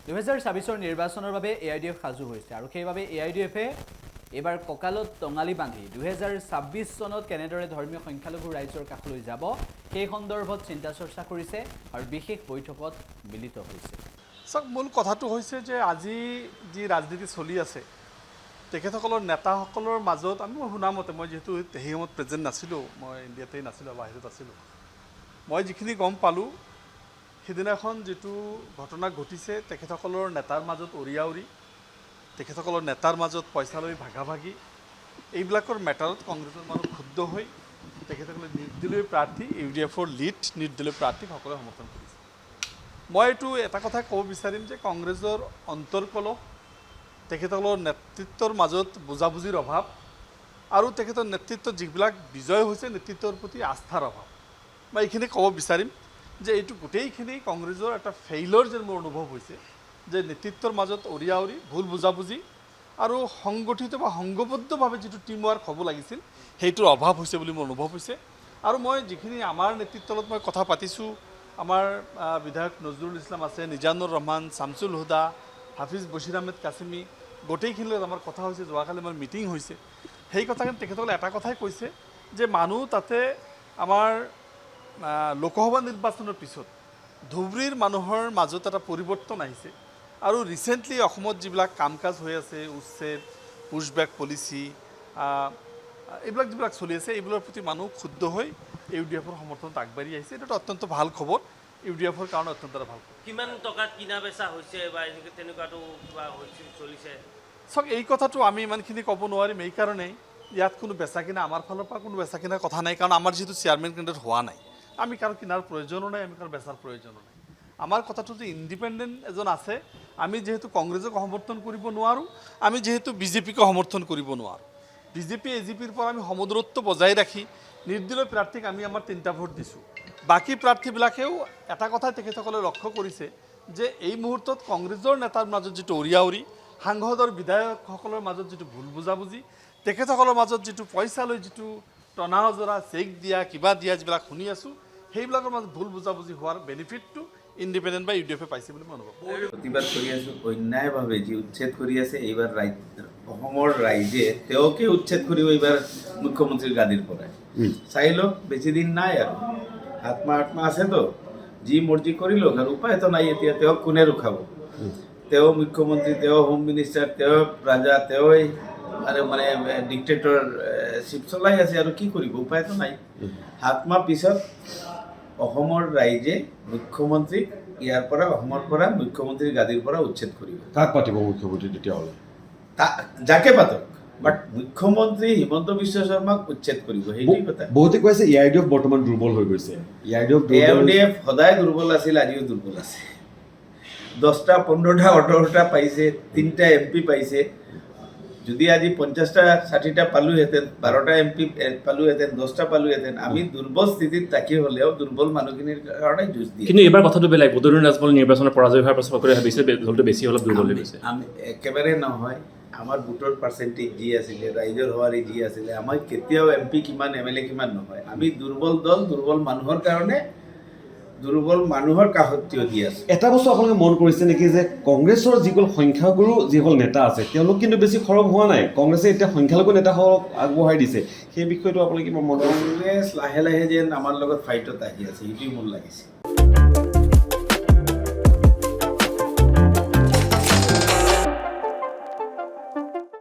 2024 নিৰ্বাচনৰ বাবে AIDF সাজু হৈছে আৰু সেইবাবে AIDFে এবাৰ ককালত টঙালি বান্ধি 2026 চনত কেনেদৰে ধৰ্মীয় সংখ্যালঘু ৰাইজৰ কাষলৈ যাব সেই সন্দৰ্ভত চিন্তা চৰ্চা কৰিছে আৰু বিশেষ বৈঠকত মিলিত হৈছে। সব মূল কথাটো হৈছে যে আজি যি ৰাজনীতি চলি আছে তেখেতসকলৰ নেতাসকলৰ মাজত আমি শুনামতে মই যেহেতু সেই সময়ত প্ৰেজেণ্ট নাছিলোঁ, মই ইণ্ডিয়াতেই নাছিলোঁ, বাহিৰত আছিলোঁ, মই যিখিনি গম পালোঁ সিদিনাখন যিটো ঘটনা ঘটিছে তেখেতসকলৰ নেতাৰ মাজত উৰিয়াউৰি, তেখেতসকলৰ নেতাৰ মাজত পইচা লৈ ভাগাভাগি, এইবিলাকৰ মেটাৰত কংগ্ৰেছৰ মানুহ ক্ষুব্ধ হৈ তেখেতসকলে নিৰ্দলীয় প্ৰাৰ্থী UDFৰ লিড নিৰ্দলীয় প্ৰাৰ্থীক সকলোৱে সমৰ্থন কৰিছে। মই এইটো এটা কথা ক'ব বিচাৰিম যে কংগ্ৰেছৰ অন্তৰ্কলহ, তেখেতসকলৰ নেতৃত্বৰ মাজত বুজাবুজিৰ অভাৱ আৰু তেখেতৰ নেতৃত্বত যিবিলাক বিজয় হৈছে নেতৃত্বৰ প্ৰতি আস্থাৰ অভাৱ, মই এইখিনি ক'ব বিচাৰিম যে এইটো গোটেইখিনি কংগ্ৰেছৰ এটা ফেইলৰ যেন মোৰ অনুভৱ হৈছে যে নেতৃত্বৰ মাজত উৰিয়াউৰি ভুল বুজাবুজি আৰু সংগঠিত বা সংঘবদ্ধভাৱে যিটো টিম ৱাৰ্ক হ'ব লাগিছিল সেইটোৰ অভাৱ হৈছে বুলি মোৰ অনুভৱ হৈছে। আৰু মই যিখিনি আমাৰ নেতৃত্বত মই কথা পাতিছোঁ, আমাৰ বিধায়ক নজৰুল ইছলাম আছে, নিজানুৰ ৰহমান, শামছুল হুদা, হাফিজ বছিৰ আহমেদ কাছিমি, গোটেইখিনিৰ লগত আমাৰ কথা হৈছে, যোৱাকালি আমাৰ মিটিং হৈছে। সেই কথাখিনি তেখেতসকলে এটা কথাই কৈছে যে মানুহ তাতে আমাৰ লোকসভা নিৰ্বাচনৰ পিছত ধুবুৰীৰ মানুহৰ মাজত এটা পৰিৱৰ্তন আহিছে আৰু ৰিচেণ্টলি অসমত যিবিলাক কাম কাজ হৈ আছে, উচ্ছেদ, পুছবেক পলিচি, এইবিলাক যিবিলাক চলি আছে এইবোৰৰ প্ৰতি মানুহ ক্ষুব্ধ হৈ UDFৰ সমৰ্থনত আগবাঢ়ি আহিছে। এইটো অত্যন্ত ভাল খবৰ, UDFৰ কাৰণে অত্যন্ত ভাল খবৰ। কিমান টকাত কিনা বেচা হৈছে বা এনেকৈ তেনেকুৱাটো কিবা চলিছে? চাওক, এই কথাটো আমি ইমানখিনি ক'ব নোৱাৰিম, এইকাৰণেই ইয়াত কোনো বেচা কিনা আমাৰ ফালৰ পৰা কোনো বেচা কিনাৰ কথা নাই, কাৰণ আমাৰ যিটো চেয়াৰমেন কেণ্ডিডেট হোৱা নাই, আমি কাৰো কিনাৰ প্ৰয়োজনো নাই, আমি কাৰো বেচাৰ প্ৰয়োজনো নাই। আমাৰ কথাটো যে ইণ্ডিপেণ্ডেণ্ট এজন আছে, আমি যিহেতু কংগ্ৰেছক সমৰ্থন কৰিব নোৱাৰোঁ, আমি যিহেতু BJPক সমৰ্থন কৰিব নোৱাৰোঁ, BJP AGPৰ পৰা আমি সমদূৰত্ব বজাই ৰাখি নিৰ্দলীয় প্ৰাৰ্থীক আমি আমাৰ 3টা ভোট দিছোঁ। বাকী প্ৰাৰ্থীবিলাকেও এটা কথাই তেখেতসকলে লক্ষ্য কৰিছে যে এই মুহূৰ্তত কংগ্ৰেছৰ নেতাৰ মাজত যিটো উৰিয়াউৰি, সাংসদৰ বিধায়কসকলৰ মাজত যিটো ভুল বুজাবুজি, তেখেতসকলৰ মাজত যিটো পইচা লৈ যিটো টনা অজৰা, চেক দিয়া, কিবা দিয়া যিবিলাক শুনি আছোঁ, সেইবিলাকৰ মাজত ভুল বুজাবুজি হোৱাৰ বেনিফিটটো ইণ্ডিপেণ্ডেণ্ট বা UDFে পাইছে বুলি মই অনুভৱ কৰোঁ। প্ৰতিবাদ কৰি আছোঁ অন্যায়ভাৱে যি উচ্ছেদ কৰি আছে, এইবাৰ অসমৰ ৰাইজে তেওঁকে উচ্ছেদ কৰিব এইবাৰ মুখ্যমন্ত্ৰীৰ গাদীৰ পৰাই। চাই লওক, বেছি দিন নাই আৰু, আত্মা আছেতো, যি মৰ্জি কৰি লওক আৰু উপায়তো নাই। এতিয়া তেওঁক কোনে ৰখাব? তেওঁ মুখ্যমন্ত্ৰী, তেওঁ হোম মিনিষ্টাৰ, তেওঁ ৰাজা, তেওঁই আৰু মানে ডিক্টেটৰশ্বিপ চলাই আছে আৰু কি কৰিব? উপায়তো নাই। 7 মাহ পিছত অসমৰ ৰাইজে মুখ্যমন্ত্ৰীক ইয়াৰ পৰা, অসমৰ পৰা মুখ্যমন্ত্ৰীৰ গাদীৰ পৰা উচ্ছেদ কৰিব। কাক পাতিব মুখ্যমন্ত্ৰী তেতিয়াহ'লে? যাকে পাতক, বাট মুখ্যমন্ত্ৰী হিমন্ত বিশ্ব শৰ্মাক উচ্ছেদ কৰিব, সেইটোৱেই কথা। বহুতে কৈছে AIDF বৰ্তমান দুৰ্বল হৈ গৈছে। AIDF সদায় দুৰ্বল আছিল, আজিও দুৰ্বল আছে। 10টা, 15টা, 18টা পাইছে, 3টা MP পাইছে। যদি আজি 50টা, 60টা পালোহেঁতেন, 12টা MP পালোহেঁতেন, 10টা পালোহেঁতেন, আমি দুৰ্বল স্থিতিত থাকি হ'লেও দুৰ্বল মানুহখিনিৰ কাৰণে যুঁজ দিওঁ। কিন্তু এইবাৰ কথাটো বেলেগ, বদৰুদ্দিন ৰাজমল নিৰ্বাচনত পৰাজয় হোৱাৰ পাছত সকলোৱে ভাবিছে দলটো বেছি অলপ দুৰ্বল হৈ গৈছে। আমি একেবাৰে নহয়, আমাৰ ভোটৰ পাৰ্চেণ্টেজ যি আছিলে, ৰাইজৰ হোৱাৰী যি আছিলে, আমাৰ কেতিয়াও MP কিমান, MLA কিমান নহয়। আমি দুৰ্বল দল, দুৰ্বল মানুহৰ কাৰণে, দুৰ্বল মানুহৰ কাষত থিয় দি আছে। এটা বস্তু আপোনালোকে মন কৰিছে নেকি যে কংগ্ৰেছৰ যিসকল সংখ্যাগুৰু যিসকল নেতা আছে তেওঁলোক কিন্তু বেছি খৰম হোৱা নাই, কংগ্ৰেছে এতিয়া সংখ্যালঘু নেতাসকলক আগবঢ়াই দিছে, সেই বিষয়টো আপোনালোকে কিমান মন কৰিছে? কংগ্ৰেছ লাহে লাহে যেন আমাৰ লগত ফাইটত আহি আছে, সেইটোৱেই মোৰ লাগিছে।